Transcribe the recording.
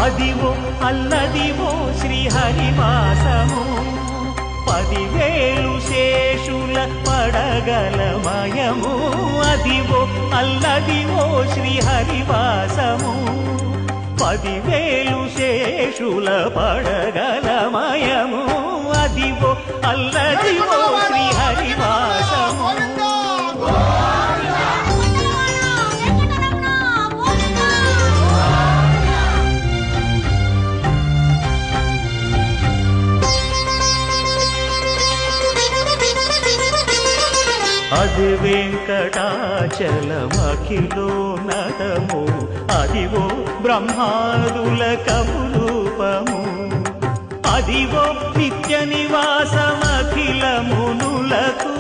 అదివో అల్లదివో శ్రీహరివాసము 10,000 శేషుల పడగలమయము అదివో అల్లదివో శ్రీహరివాసము 10,000 శేషుల పడగలమయము అదివో అల్లదివో శ్రీహరివాసము అది వెంకటాచలమఖిలో నటము అదివో బ్రహ్మాదుల కపురూపము అదివో నిత్య నివాసమఖిల మునులకు